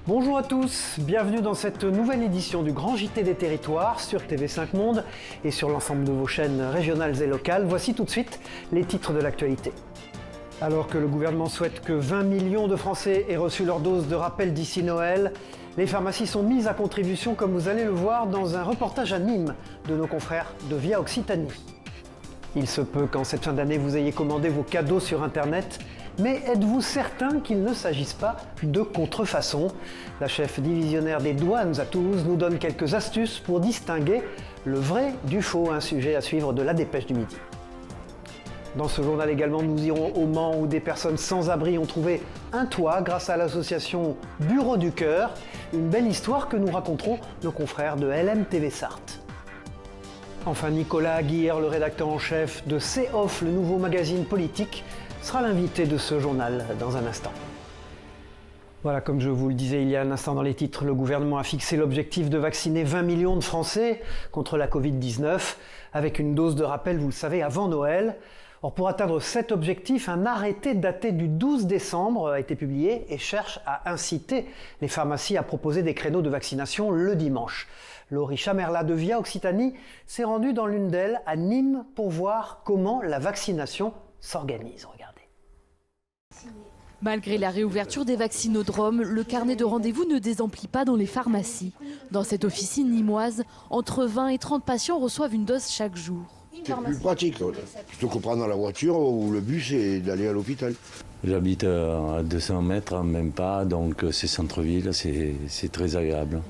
Bonjour à tous, bienvenue dans cette nouvelle édition du Grand JT des Territoires sur TV5 Monde et sur l'ensemble de vos chaînes régionales et locales. Voici tout de suite les titres de l'actualité. Alors que le gouvernement souhaite que 20 millions de Français aient reçu leur dose de rappel d'ici Noël, les pharmacies sont mises à contribution comme vous allez le voir dans un reportage à Nîmes de nos confrères de Via Occitanie. Il se peut qu'en cette fin d'année vous ayez commandé vos cadeaux sur Internet. Mais êtes-vous certain qu'il ne s'agisse pas de contrefaçon? La chef divisionnaire des douanes à Toulouse nous donne quelques astuces pour distinguer le vrai du faux, un sujet à suivre de la Dépêche du Midi. Dans ce journal également, nous irons au Mans où des personnes sans abri ont trouvé un toit grâce à l'association Bureau du Cœur, une belle histoire que nous raconteront nos confrères de LMTV Sarthe. Enfin, Nicolas Aguirre, le rédacteur en chef de C'est Off, le nouveau magazine politique, sera l'invité de ce journal dans un instant. Voilà, comme je vous le disais il y a un instant dans les titres, le gouvernement a fixé l'objectif de vacciner 20 millions de Français contre la Covid-19 avec une dose de rappel, vous le savez, avant Noël. Or, pour atteindre cet objectif, un arrêté daté du 12 décembre a été publié et cherche à inciter les pharmacies à proposer des créneaux de vaccination le dimanche. Laurie Chamerla de Via Occitanie s'est rendue dans l'une d'elles à Nîmes pour voir comment la vaccination s'organise. Regardez. Malgré la réouverture des vaccinodromes, le carnet de rendez-vous ne désemplit pas dans les pharmacies. Dans cette officine nîmoise, entre 20 et 30 patients reçoivent une dose chaque jour. C'est plus pratique, plutôt que prendre la voiture ou le bus et d'aller à l'hôpital. J'habite à 200 mètres, même pas, donc c'est centre-ville, c'est très agréable.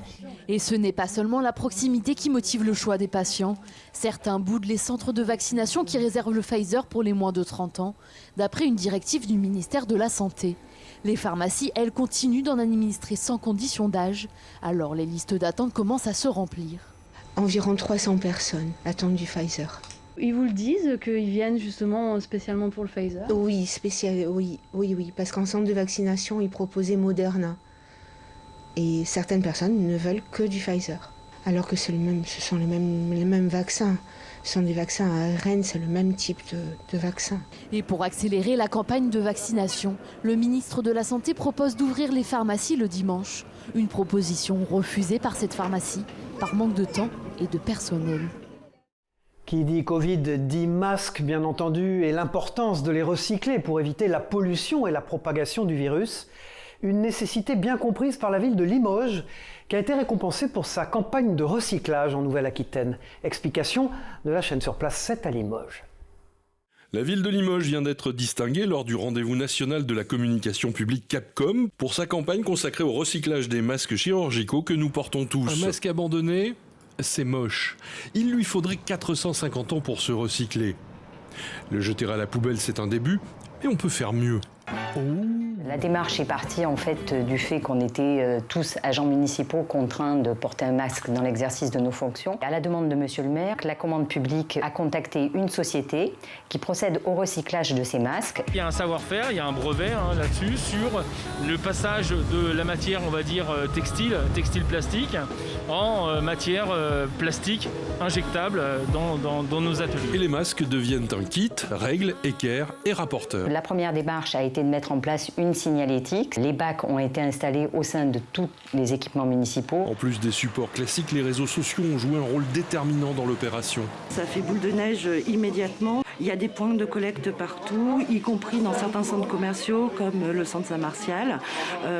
Et ce n'est pas seulement la proximité qui motive le choix des patients. Certains boudent les centres de vaccination qui réservent le Pfizer pour les moins de 30 ans, d'après une directive du ministère de la Santé. Les pharmacies, elles, continuent d'en administrer sans condition d'âge. Alors les listes d'attente commencent à se remplir. Environ 300 personnes attendent du Pfizer. Ils vous le disent qu'ils viennent justement spécialement pour le Pfizer? Oui, oui, parce qu'en centre de vaccination, ils proposaient Moderna. Et certaines personnes ne veulent que du Pfizer. Alors que ce sont les mêmes vaccins. Ce sont des vaccins à ARN, c'est le même type de vaccin. Et pour accélérer la campagne de vaccination, le ministre de la Santé propose d'ouvrir les pharmacies le dimanche. Une proposition refusée par cette pharmacie, par manque de temps et de personnel. Qui dit Covid dit masque, bien entendu, et l'importance de les recycler pour éviter la pollution et la propagation du virus. Une nécessité bien comprise par la ville de Limoges, qui a été récompensée pour sa campagne de recyclage en Nouvelle-Aquitaine. Explication de la chaîne sur place 7 à Limoges. La ville de Limoges vient d'être distinguée lors du rendez-vous national de la communication publique Capcom pour sa campagne consacrée au recyclage des masques chirurgicaux que nous portons tous. Un masque abandonné, c'est moche. Il lui faudrait 450 ans pour se recycler. Le jeter à la poubelle, c'est un début, mais on peut faire mieux. La démarche est partie en fait du fait qu'on était tous agents municipaux contraints de porter un masque dans l'exercice de nos fonctions. À la demande de Monsieur le maire, la commande publique a contacté une société qui procède au recyclage de ces masques. Il y a un savoir-faire, il y a un brevet là-dessus sur le passage de la matière, on va dire textile plastique, en matière plastique injectable dans nos ateliers. Et les masques deviennent un kit, règles, équerre et rapporteur. La première démarche a été de mettre en place une signalétique. Les bacs ont été installés au sein de tous les équipements municipaux. En plus des supports classiques, les réseaux sociaux ont joué un rôle déterminant dans l'opération. Ça fait boule de neige immédiatement. Il y a des points de collecte partout, y compris dans certains centres commerciaux comme le centre Saint-Martial,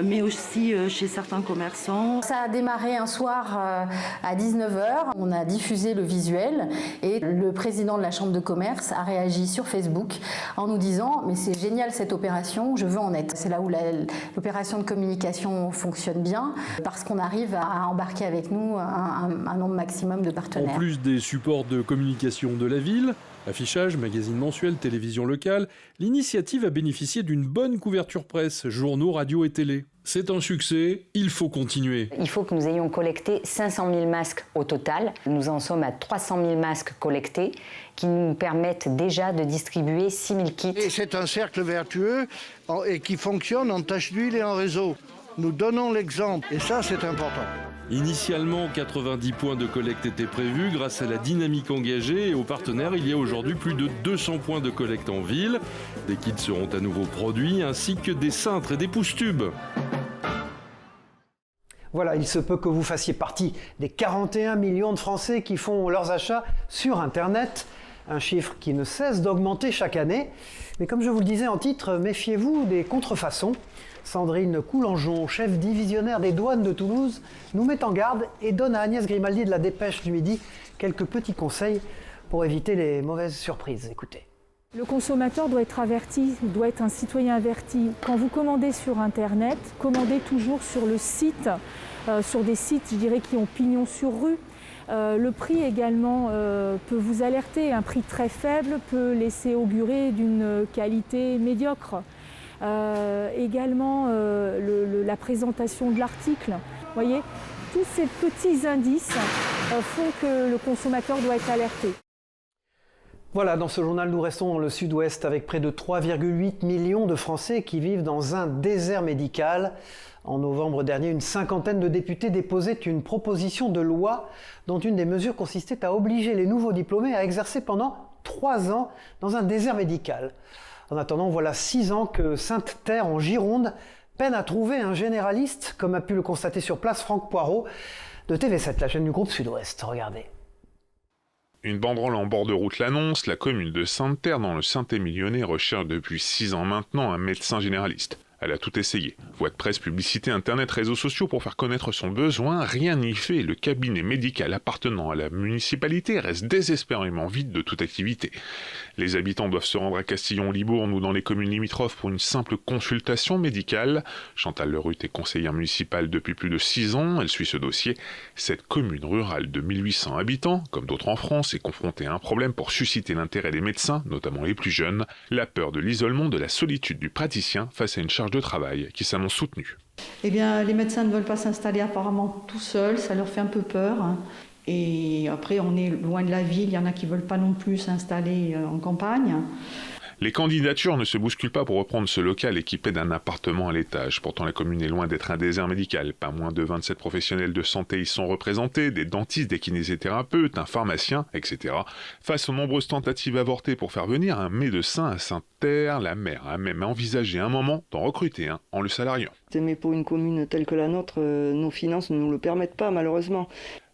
mais aussi chez certains commerçants. Ça a démarré un soir à 19h. On a diffusé le visuel et le président de la Chambre de commerce a réagi sur Facebook en nous disant « mais c'est génial cette opération, je veux en être ». C'est là où l'opération de communication fonctionne bien parce qu'on arrive à embarquer avec nous un nombre maximum de partenaires. En plus des supports de communication de la ville, affichage, magazine mensuel, télévision locale, l'initiative a bénéficié d'une bonne couverture presse, journaux, radio et télé. C'est un succès, il faut continuer. Il faut que nous ayons collecté 500 000 masques au total. Nous en sommes à 300 000 masques collectés qui nous permettent déjà de distribuer 6 000 kits. Et c'est un cercle vertueux et qui fonctionne en tâche d'huile et en réseau. Nous donnons l'exemple et ça c'est important. Initialement, 90 points de collecte étaient prévus. Grâce à la dynamique engagée et aux partenaires, il y a aujourd'hui plus de 200 points de collecte en ville. Des kits seront à nouveau produits, ainsi que des cintres et des pousse-tubes. Voilà, il se peut que vous fassiez partie des 41 millions de Français qui font leurs achats sur Internet, un chiffre qui ne cesse d'augmenter chaque année. Mais comme je vous le disais en titre, méfiez-vous des contrefaçons. Sandrine Coulangeon, chef divisionnaire des douanes de Toulouse, nous met en garde et donne à Agnès Grimaldi de la Dépêche du Midi quelques petits conseils pour éviter les mauvaises surprises. Écoutez. Le consommateur doit être averti, doit être un citoyen averti. Quand vous commandez sur Internet, commandez toujours sur le site, sur des sites, je dirais, qui ont pignon sur rue. Le prix également peut vous alerter. Un prix très faible peut laisser augurer d'une qualité médiocre. Également la présentation de l'article. Vous voyez, tous ces petits indices font que le consommateur doit être alerté. Voilà, dans ce journal, nous restons dans le sud-ouest avec près de 3,8 millions de Français qui vivent dans un désert médical. En novembre dernier, une cinquantaine de députés déposaient une proposition de loi dont une des mesures consistait à obliger les nouveaux diplômés à exercer pendant 3 ans dans un désert médical. En attendant, voilà 6 ans que Sainte-Terre en Gironde peine à trouver un généraliste, comme a pu le constater sur place Franck Poirot de TV7, la chaîne du groupe Sud-Ouest. Regardez. Une banderole en bord de route l'annonce, la commune de Sainte-Terre dans le Saint-Émilionnais recherche depuis 6 ans maintenant un médecin généraliste. Elle a tout essayé. Voix de presse, publicité, internet, réseaux sociaux pour faire connaître son besoin, rien n'y fait. Le cabinet médical appartenant à la municipalité reste désespérément vide de toute activité. Les habitants doivent se rendre à Castillon-Libourne ou dans les communes limitrophes pour une simple consultation médicale. Chantal Lerut est conseillère municipale depuis plus de 6 ans. Elle suit ce dossier. Cette commune rurale de 1800 habitants, comme d'autres en France, est confrontée à un problème pour susciter l'intérêt des médecins, notamment les plus jeunes, la peur de l'isolement, de la solitude du praticien face à une charge de travail qui s'annonce soutenue. Eh bien, les médecins ne veulent pas s'installer apparemment tout seuls, ça leur fait un peu peur. Et après, on est loin de la ville, il y en a qui ne veulent pas non plus s'installer en campagne. Les candidatures ne se bousculent pas pour reprendre ce local équipé d'un appartement à l'étage. Pourtant, la commune est loin d'être un désert médical. Pas moins de 27 professionnels de santé y sont représentés, des dentistes, des kinésithérapeutes, un pharmacien, etc. Face aux nombreuses tentatives avortées pour faire venir un médecin à Sainte-Terre, la maire a même envisagé un moment d'en recruter un en le salariant. Mais pour une commune telle que la nôtre, nos finances ne nous le permettent pas, malheureusement.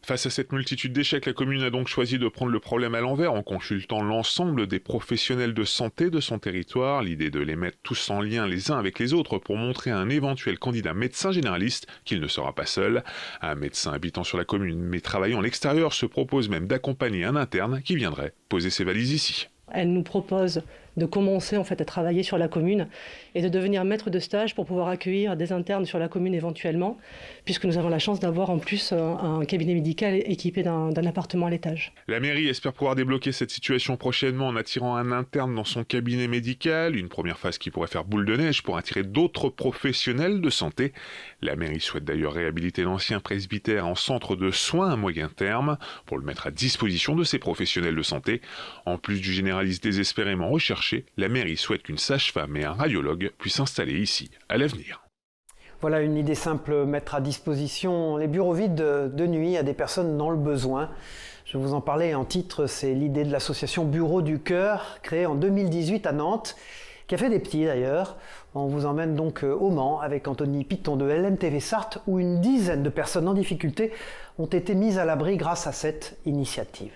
Face à cette multitude d'échecs, la commune a donc choisi de prendre le problème à l'envers en consultant l'ensemble des professionnels de santé de son territoire. L'idée de les mettre tous en lien les uns avec les autres pour montrer à un éventuel candidat médecin généraliste qu'il ne sera pas seul. Un médecin habitant sur la commune mais travaillant à l'extérieur se propose même d'accompagner un interne qui viendrait poser ses valises ici. Elle nous propose de commencer à travailler sur la commune et de devenir maître de stage pour pouvoir accueillir des internes sur la commune éventuellement, puisque nous avons la chance d'avoir en plus un cabinet médical équipé d'un appartement à l'étage. La mairie espère pouvoir débloquer cette situation prochainement en attirant un interne dans son cabinet médical, une première phase qui pourrait faire boule de neige pour attirer d'autres professionnels de santé. La mairie souhaite d'ailleurs réhabiliter l'ancien presbytère en centre de soins à moyen terme pour le mettre à disposition de ses professionnels de santé. En plus du généraliste désespérément recherché, la mairie souhaite qu'une sage-femme et un radiologue puissent s'installer ici à l'avenir. Voilà une idée simple, mettre à disposition les bureaux vides de nuit à des personnes dans le besoin. Je vous en parlais en titre, c'est l'idée de l'association Bureau du Cœur, créée en 2018 à Nantes, qui a fait des petits d'ailleurs. On vous emmène donc au Mans avec Anthony Piton de LMTV Sarthe, où une dizaine de personnes en difficulté ont été mises à l'abri grâce à cette initiative.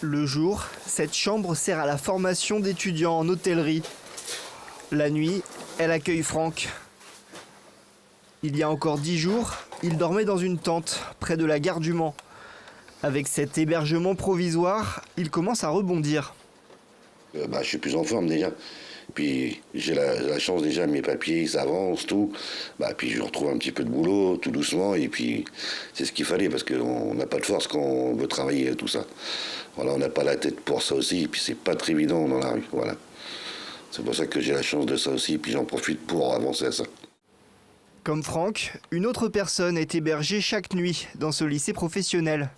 Le jour, cette chambre sert à la formation d'étudiants en hôtellerie. La nuit, elle accueille Franck. Il y a encore 10 jours, il dormait dans une tente près de la gare du Mans. Avec cet hébergement provisoire, il commence à rebondir. Je suis plus en forme déjà. Puis j'ai la chance déjà, mes papiers, ça avance, tout. Puis je retrouve un petit peu de boulot, tout doucement. Et puis c'est ce qu'il fallait, parce qu'on n'a pas de force quand on veut travailler, tout ça. Voilà, on n'a pas la tête pour ça aussi. Et puis c'est pas très évident dans la rue, voilà. C'est pour ça que j'ai la chance de ça aussi. Puis j'en profite pour avancer à ça. Comme Franck, une autre personne est hébergée chaque nuit dans ce lycée professionnel.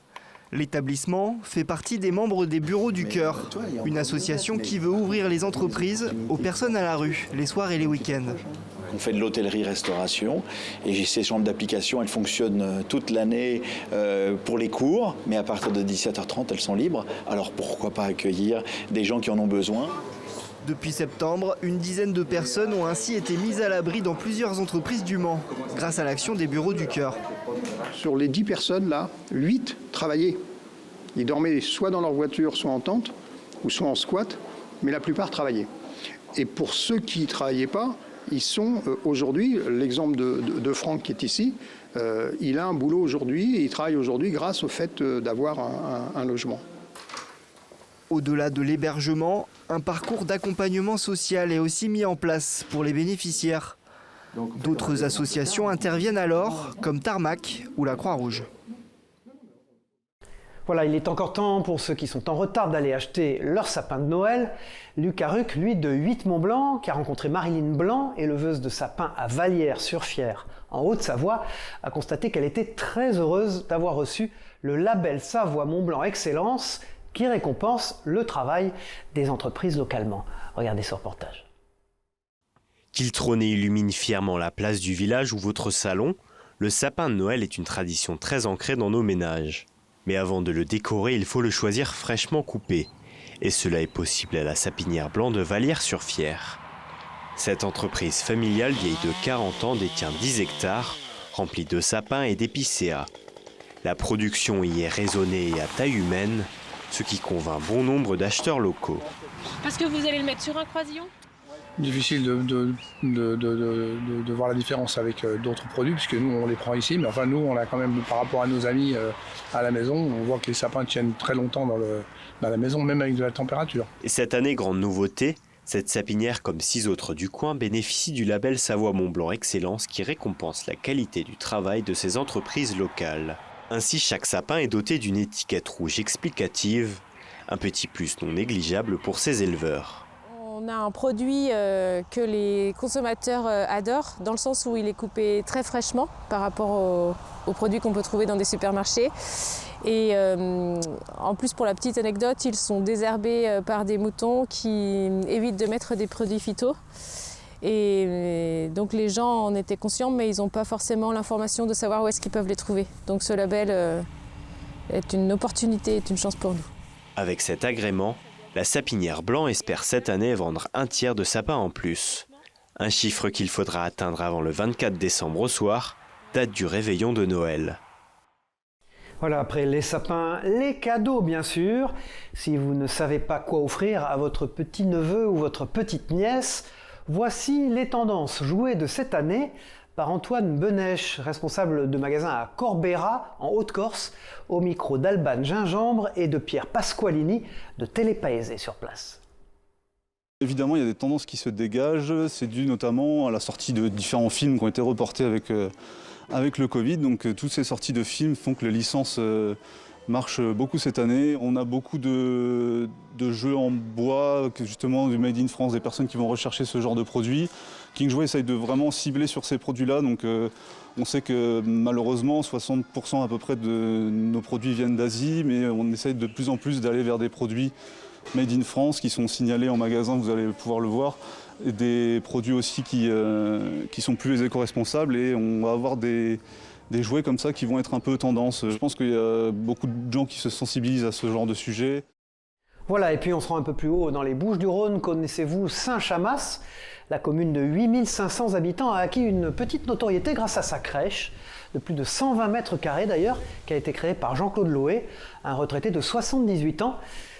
L'établissement fait partie des membres des Bureaux du Cœur, une association qui veut ouvrir les entreprises aux personnes à la rue, les soirs et les week-ends. On fait de l'hôtellerie-restauration et ces chambres d'application, elles fonctionnent toute l'année pour les cours, mais à partir de 17h30, elles sont libres. Alors pourquoi pas accueillir des gens qui en ont besoin ? Depuis septembre, une dizaine de personnes ont ainsi été mises à l'abri dans plusieurs entreprises du Mans, grâce à l'action des bureaux du cœur. Sur les 10 personnes là, 8 travaillaient. Ils dormaient soit dans leur voiture, soit en tente, ou soit en squat, mais la plupart travaillaient. Et pour ceux qui ne travaillaient pas, ils sont aujourd'hui, l'exemple de Franck qui est ici, il a un boulot aujourd'hui et il travaille aujourd'hui grâce au fait d'avoir un logement. Au-delà de l'hébergement, un parcours d'accompagnement social est aussi mis en place pour les bénéficiaires. D'autres associations interviennent alors, comme Tarmac ou la Croix-Rouge. Voilà, il est encore temps pour ceux qui sont en retard d'aller acheter leur sapin de Noël. Lucas Ruc, lui, de 8 Mont-Blanc, qui a rencontré Marilyn Blanc, éleveuse de sapins à Vallières-sur-Fière, en Haute-Savoie, a constaté qu'elle était très heureuse d'avoir reçu le label Savoie Mont-Blanc Excellence, qui récompense le travail des entreprises localement. Regardez ce reportage. Qu'il trône et illumine fièrement la place du village ou votre salon, le sapin de Noël est une tradition très ancrée dans nos ménages. Mais avant de le décorer, il faut le choisir fraîchement coupé. Et cela est possible à la sapinière Blanc de Vallières-sur-Fière. Cette entreprise familiale vieille de 40 ans détient 10 hectares, remplis de sapins et d'épicéas. La production y est raisonnée et à taille humaine, ce qui convainc bon nombre d'acheteurs locaux. Parce que vous allez le mettre sur un croisillon ? Difficile de voir la différence avec d'autres produits, puisque nous on les prend ici, mais enfin nous on a quand même, par rapport à nos amis à la maison, on voit que les sapins tiennent très longtemps dans la maison, même avec de la température. Et cette année, grande nouveauté, cette sapinière comme 6 autres du coin bénéficie du label Savoie Mont-Blanc Excellence qui récompense la qualité du travail de ces entreprises locales. Ainsi, chaque sapin est doté d'une étiquette rouge explicative, un petit plus non négligeable pour ces éleveurs. On a un produit que les consommateurs adorent, dans le sens où il est coupé très fraîchement par rapport aux produits qu'on peut trouver dans des supermarchés. Et en plus, pour la petite anecdote, ils sont désherbés par des moutons qui évitent de mettre des produits phyto. Et donc les gens en étaient conscients, mais ils n'ont pas forcément l'information de savoir où est-ce qu'ils peuvent les trouver. Donc ce label est une opportunité, est une chance pour nous. Avec cet agrément, la sapinière Blanc espère cette année vendre un tiers de sapins en plus. Un chiffre qu'il faudra atteindre avant le 24 décembre au soir, date du réveillon de Noël. Voilà, après les sapins, les cadeaux bien sûr. Si vous ne savez pas quoi offrir à votre petit-neveu ou votre petite-nièce, voici les tendances jouées de cette année par Antoine Benèche, responsable de magasin à Corbera, en Haute-Corse, au micro d'Alban Gingembre et de Pierre Pasqualini de Télépaésé sur place. Évidemment, il y a des tendances qui se dégagent. C'est dû notamment à la sortie de différents films qui ont été reportés avec le Covid. Donc toutes ces sorties de films font que les licences marchent beaucoup cette année. On a beaucoup de jeux en bois, justement du Made in France, des personnes qui vont rechercher ce genre de produits. King Jouet essaye de vraiment cibler sur ces produits-là. Donc on sait que malheureusement 60% à peu près de nos produits viennent d'Asie, mais on essaye de plus en plus d'aller vers des produits Made in France qui sont signalés en magasin, vous allez pouvoir le voir. Et des produits aussi qui sont plus éco-responsables, et on va avoir des jouets comme ça qui vont être un peu tendance. Je pense qu'il y a beaucoup de gens qui se sensibilisent à ce genre de sujet. Voilà, et puis on se rend un peu plus haut dans les Bouches-du-Rhône. Connaissez-vous Saint-Chamas ? La commune de 8500 habitants a acquis une petite notoriété grâce à sa crèche, de plus de 120 mètres carrés d'ailleurs, qui a été créée par Jean-Claude Loé, un retraité de 78 ans.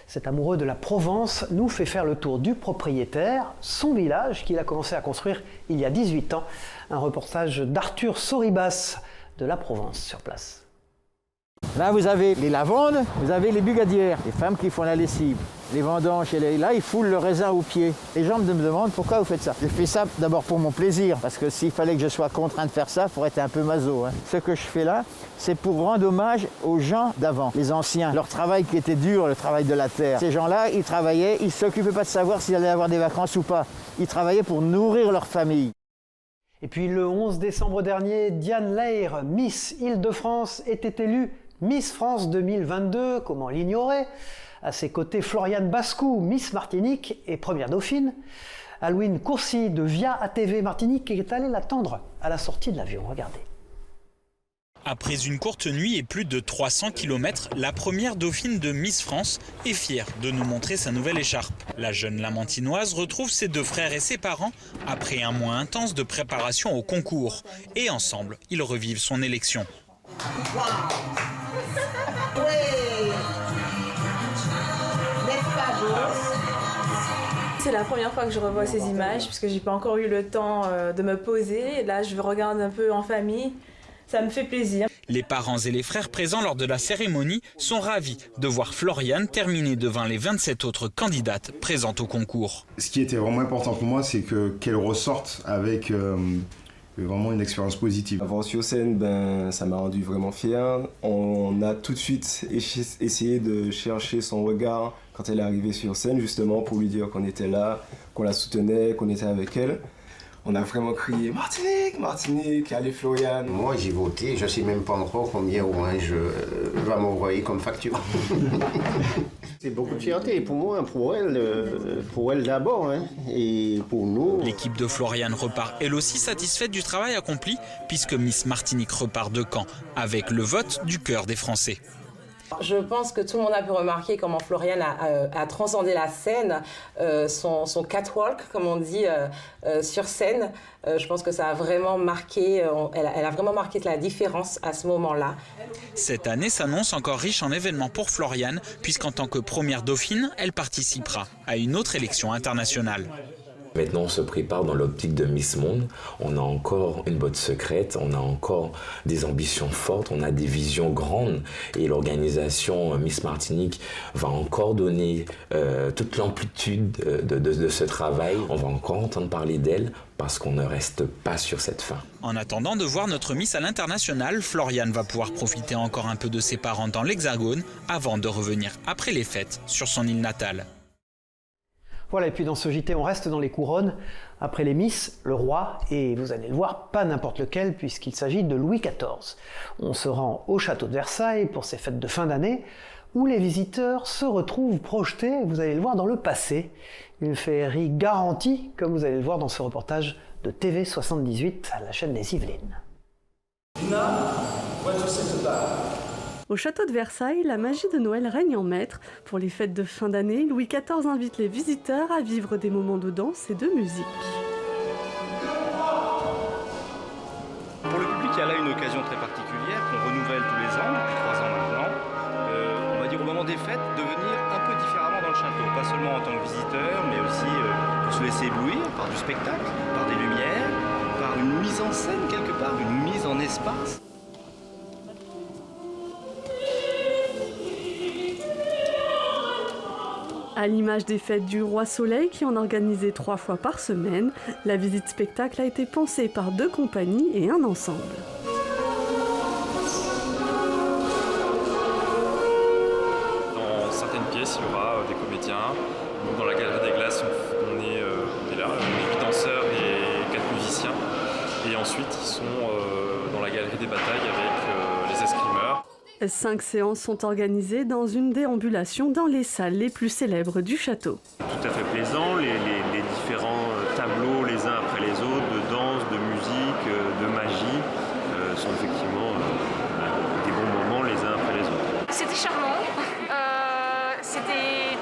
Cet amoureux de la Provence nous fait faire le tour du propriétaire, son village qu'il a commencé à construire il y a 18 ans. Un reportage d'Arthur Soribas de la Provence sur place. Là, vous avez les lavandes, vous avez les bugadières, les femmes qui font la lessive. Les vendanges, là, ils foulent le raisin au pied. Les gens me demandent pourquoi vous faites ça. Je fais ça d'abord pour mon plaisir, parce que s'il fallait que je sois contraint de faire ça, il faudrait être un peu maso. Ce que je fais là, c'est pour rendre hommage aux gens d'avant, les anciens. Leur travail qui était dur, le travail de la terre. Ces gens-là, ils travaillaient, ils ne s'occupaient pas de savoir s'ils allaient avoir des vacances ou pas. Ils travaillaient pour nourrir leur famille. Et puis le 11 décembre dernier, Diane Lair, Miss Île-de-France, était élue Miss France 2022, comment l'ignorer? À ses côtés, Floriane Bascou, Miss Martinique et première dauphine. Alouine Courcy de Via ATV Martinique est allée l'attendre à la sortie de l'avion. Regardez. Après une courte nuit et plus de 300 km, la première dauphine de Miss France est fière de nous montrer sa nouvelle écharpe. La jeune Lamantinoise retrouve ses deux frères et ses parents après un mois intense de préparation au concours. Et ensemble, ils revivent son élection. C'est la première fois que je revois ces images puisque j'ai pas encore eu le temps de me poser. Et là, je regarde un peu en famille. Ça me fait plaisir. Les parents et les frères présents lors de la cérémonie sont ravis de voir Floriane terminer devant les 27 autres candidates présentes au concours. Ce qui était vraiment important pour moi, c'est qu'elle ressorte avec vraiment une expérience positive. Avant sur scène, ça m'a rendu vraiment fier. On a tout de suite essayé de chercher son regard quand elle est arrivée sur scène, justement pour lui dire qu'on était là, qu'on la soutenait, qu'on était avec elle. On a vraiment crié « Martinique, Martinique, allez Floriane !» Moi j'ai voté, je ne sais même pas encore combien Orange va m'envoyer comme facture. C'est beaucoup de fierté pour moi, pour elle d'abord, hein, et pour nous. L'équipe de Floriane repart elle aussi satisfaite du travail accompli puisque Miss Martinique repart de Caen avec le vote du cœur des Français. Je pense que tout le monde a pu remarquer comment Floriane a transcendé la scène, son catwalk, comme on dit, sur scène. Je pense que ça a vraiment marqué, elle a vraiment marqué la différence à ce moment-là. Cette année s'annonce encore riche en événements pour Floriane, puisqu'en tant que première dauphine, elle participera à une autre élection internationale. Maintenant, on se prépare dans l'optique de Miss Monde. On a encore une botte secrète, on a encore des ambitions fortes, on a des visions grandes. Et l'organisation Miss Martinique va encore donner toute l'amplitude de ce travail. On va encore entendre parler d'elle parce qu'on ne reste pas sur cette fin. En attendant de voir notre Miss à l'international, Floriane va pouvoir profiter encore un peu de ses parents dans l'Hexagone avant de revenir après les fêtes sur son île natale. Voilà, et puis dans ce JT, on reste dans les couronnes. Après les Miss, le roi, et vous allez le voir, pas n'importe lequel, puisqu'il s'agit de Louis XIV. On se rend au château de Versailles pour ces fêtes de fin d'année, où les visiteurs se retrouvent projetés, vous allez le voir, dans le passé. Une féerie garantie, comme vous allez le voir dans ce reportage de TV78 à la chaîne des Yvelines. Au château de Versailles, la magie de Noël règne en maître. Pour les fêtes de fin d'année, Louis XIV invite les visiteurs à vivre des moments de danse et de musique. Pour le public, il y a là une occasion très particulière qu'on renouvelle tous les ans, depuis 3 ans maintenant. On va dire au moment des fêtes, de venir un peu différemment dans le château. Pas seulement en tant que visiteur, mais aussi pour se laisser éblouir par du spectacle, par des lumières, par une mise en scène quelque part, une mise en espace. À l'image des fêtes du Roi Soleil qui en organisait 3 fois par semaine, la visite spectacle a été pensée par 2 compagnies et un ensemble. Dans certaines pièces, il y aura des comédiens. Nous, dans la Galerie des Glaces, on est là, on est 8 danseurs et 4 musiciens. Et ensuite, ils sont dans la Galerie des Batailles avec les escrimeurs. 5 séances sont organisées dans une déambulation dans les salles les plus célèbres du château. Tout à fait plaisant, les différents tableaux les uns après les autres, de danse, de musique, de magie, sont effectivement des bons moments les uns après les autres. C'était charmant, c'était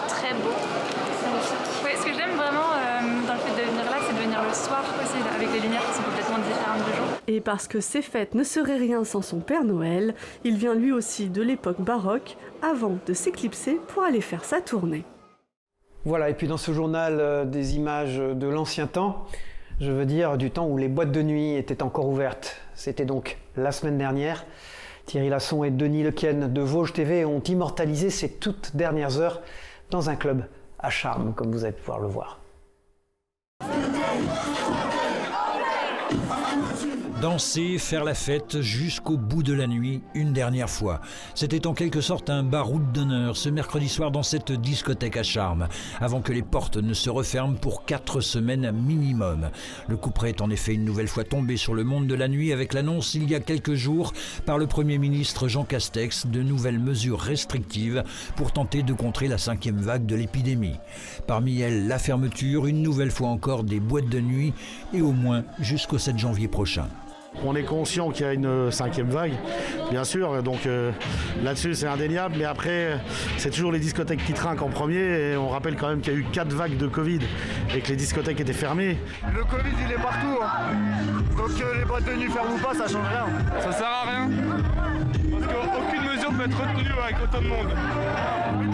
très beau. Ouais, ce que j'aime vraiment dans le fait de venir là, c'est de venir le soir aussi, avec des lumières qui sont complètement différentes du jour. Et parce que ces fêtes ne seraient rien sans son Père Noël, il vient lui aussi de l'époque baroque, avant de s'éclipser pour aller faire sa tournée. Voilà, et puis dans ce journal, des images de l'ancien temps, je veux dire du temps où les boîtes de nuit étaient encore ouvertes. C'était donc la semaine dernière. Thierry Lasson et Denis Lequienne de Vosges TV ont immortalisé ces toutes dernières heures dans un club à Charmes, comme vous allez pouvoir le voir. Danser, faire la fête jusqu'au bout de la nuit, une dernière fois. C'était en quelque sorte un baroud d'honneur ce mercredi soir dans cette discothèque à Charmes, avant que les portes ne se referment pour 4 semaines minimum. Le couperet est en effet une nouvelle fois tombé sur le monde de la nuit avec l'annonce il y a quelques jours par le Premier ministre Jean Castex de nouvelles mesures restrictives pour tenter de contrer la 5e vague de l'épidémie. Parmi elles, la fermeture, une nouvelle fois encore, des boîtes de nuit et au moins jusqu'au 7 janvier prochain. On est conscient qu'il y a une 5e vague, bien sûr, donc là-dessus c'est indéniable, mais après c'est toujours les discothèques qui trinquent en premier et on rappelle quand même qu'il y a eu 4 vagues de Covid et que les discothèques étaient fermées. Le Covid il est partout, donc les boîtes de nuit ferment ou pas, ça change rien. Ça sert à rien, parce qu'aucune mesure ne peut être retenue avec autant de monde,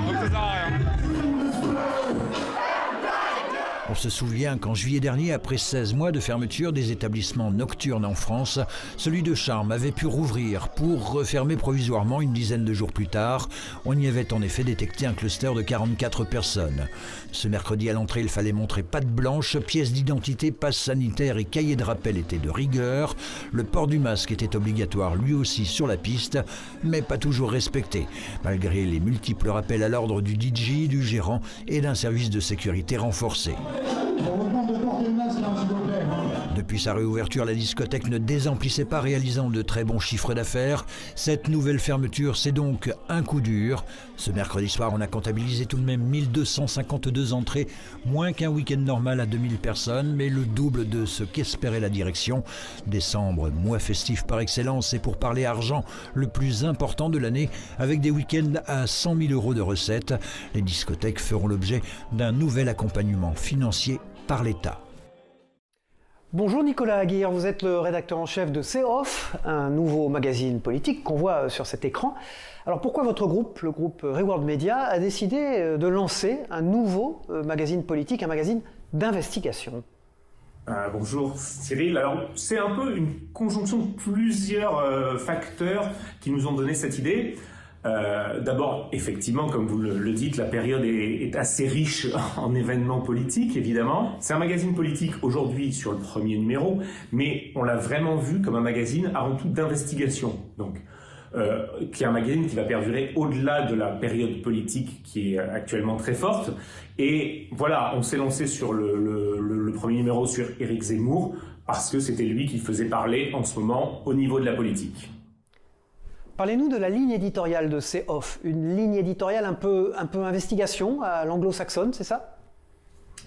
donc ça sert à rien. On se souvient qu'en juillet dernier, après 16 mois de fermeture des établissements nocturnes en France, celui de Charmes avait pu rouvrir pour refermer provisoirement une dizaine de jours plus tard. On y avait en effet détecté un cluster de 44 personnes. Ce mercredi à l'entrée, il fallait montrer patte blanche, pièce d'identité, passe sanitaire et cahier de rappel étaient de rigueur. Le port du masque était obligatoire lui aussi sur la piste, mais pas toujours respecté, malgré les multiples rappels à l'ordre du DJ, du gérant et d'un service de sécurité renforcé. Depuis sa réouverture, la discothèque ne désemplissait pas, réalisant de très bons chiffres d'affaires. Cette nouvelle fermeture, c'est donc un coup dur. Ce mercredi soir, on a comptabilisé tout de même 1252 entrées, moins qu'un week-end normal à 2000 personnes, mais le double de ce qu'espérait la direction. Décembre, mois festif par excellence, et pour parler argent, le plus important de l'année, avec des week-ends à 100 000 € de recettes. Les discothèques feront l'objet d'un nouvel accompagnement financier par l'État. Bonjour Nicolas Aguirre, vous êtes le rédacteur en chef de C'est Off, un nouveau magazine politique qu'on voit sur cet écran. Alors pourquoi votre groupe, le groupe Reward Media, a décidé de lancer un nouveau magazine politique, un magazine d'investigation ? Bonjour Cyril, alors c'est un peu une conjonction de plusieurs facteurs qui nous ont donné cette idée. D'abord, effectivement, comme vous le dites, la période est assez riche en événements politiques, évidemment. C'est un magazine politique aujourd'hui sur le premier numéro, mais on l'a vraiment vu comme un magazine avant tout d'investigation. Donc, qui est un magazine qui va perdurer au-delà de la période politique qui est actuellement très forte. Et voilà, on s'est lancé sur le premier numéro sur Éric Zemmour parce que c'était lui qui faisait parler en ce moment au niveau de la politique. Parlez-nous de la ligne éditoriale de C'est Off, une ligne éditoriale un peu investigation à l'anglo-saxonne, c'est ça ?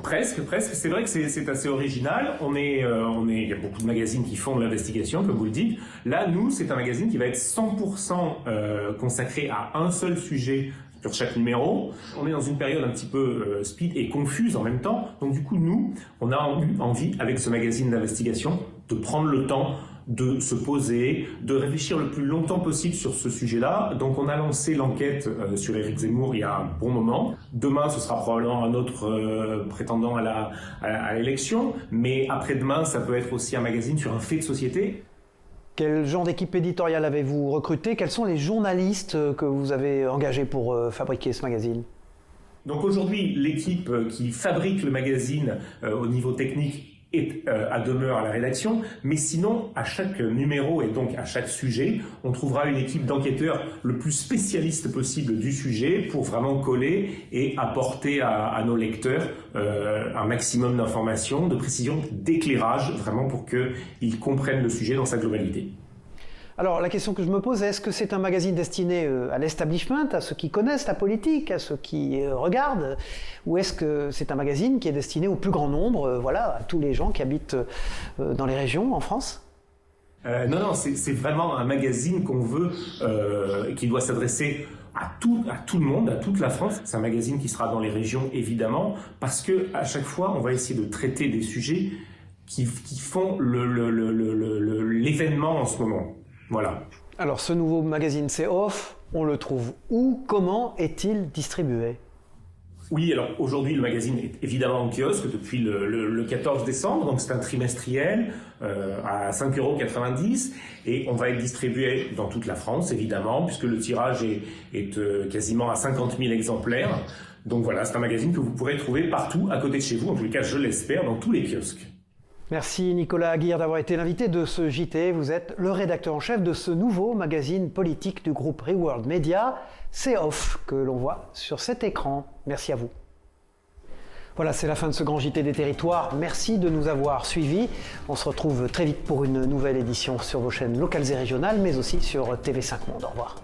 Presque. C'est vrai que c'est assez original. Il y a beaucoup de magazines qui font de l'investigation, comme vous le dites. Là, nous, c'est un magazine qui va être 100% consacré à un seul sujet sur chaque numéro. On est dans une période un petit peu speed et confuse en même temps. Donc du coup, nous, on a envie, avec ce magazine d'investigation, de prendre le temps de se poser, de réfléchir le plus longtemps possible sur ce sujet-là. Donc on a lancé l'enquête sur Éric Zemmour il y a un bon moment. Demain, ce sera probablement un autre prétendant à l'élection. Mais après-demain, ça peut être aussi un magazine sur un fait de société. Quel genre d'équipe éditoriale avez-vous recruté ? Quels sont les journalistes que vous avez engagés pour fabriquer ce magazine ? Donc aujourd'hui, l'équipe qui fabrique le magazine au niveau technique est à demeure à la rédaction, mais sinon, à chaque numéro et donc à chaque sujet, on trouvera une équipe d'enquêteurs le plus spécialiste possible du sujet pour vraiment coller et apporter à nos lecteurs un maximum d'informations, de précisions, d'éclairage, vraiment pour qu'ils comprennent le sujet dans sa globalité. Alors la question que je me pose, est-ce que c'est un magazine destiné à l'establishment, à ceux qui connaissent la politique, à ceux qui regardent, ou est-ce que c'est un magazine qui est destiné au plus grand nombre, à tous les gens qui habitent dans les régions en France ? Non, c'est vraiment un magazine qu'on veut, qui doit s'adresser à tout le monde, à toute la France. C'est un magazine qui sera dans les régions, évidemment, parce que à chaque fois, on va essayer de traiter des sujets qui font l'événement en ce moment. Voilà. Alors ce nouveau magazine C'est Off, on le trouve où ? Comment est-il distribué ? Oui, alors aujourd'hui le magazine est évidemment en kiosque depuis le 14 décembre, donc c'est un trimestriel à 5,90 € et on va être distribué dans toute la France évidemment, puisque le tirage est quasiment à 50 000 exemplaires. Donc voilà, c'est un magazine que vous pourrez trouver partout à côté de chez vous, en tout cas je l'espère, dans tous les kiosques. Merci Nicolas Aguirre d'avoir été l'invité de ce JT. Vous êtes le rédacteur en chef de ce nouveau magazine politique du groupe Reward Media, C'est Off, que l'on voit sur cet écran. Merci à vous. Voilà, c'est la fin de ce grand JT des territoires. Merci de nous avoir suivis. On se retrouve très vite pour une nouvelle édition sur vos chaînes locales et régionales, mais aussi sur TV5 Monde. Au revoir.